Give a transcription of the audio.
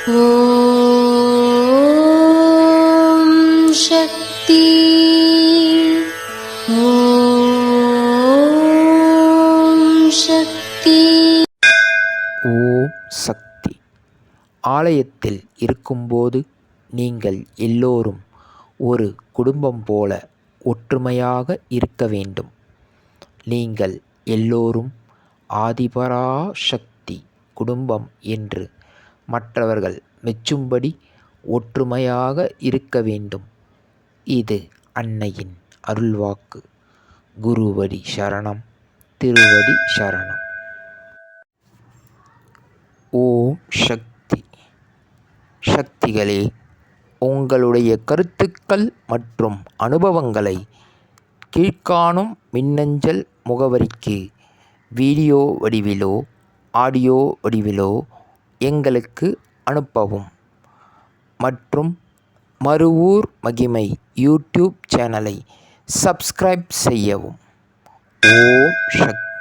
ஓம் சக்தி. ஓம் சக்தி. ஓம் சக்தி. ஆலயத்தில் இருக்கும்போது நீங்கள் எல்லோரும் ஒரு குடும்பம் போல ஒற்றுமையாக இருக்க வேண்டும். நீங்கள் எல்லோரும் ஆதிபராசக்தி குடும்பம் என்று மற்றவர்கள் மெச்சும்படி ஒற்றுமையாக இருக்க வேண்டும். இது அன்னையின் அருள்வாக்கு. குருவடி சரணம், திருவடி சரணம். ஓம் சக்தி. சக்திகளே, உங்களுடைய கருத்துக்கள் மற்றும் அனுபவங்களை கீழ்க்காணும் மின்னஞ்சல் முகவரிக்கு வீடியோ வடிவிலோ ஆடியோ வடிவிலோ எங்களுக்கு அனுப்பவும். மற்றும் மறுவூர் மகிமை யூடியூப் சேனலை சப்ஸ்கிரைப் செய்யவும். ஓம் சக்தி.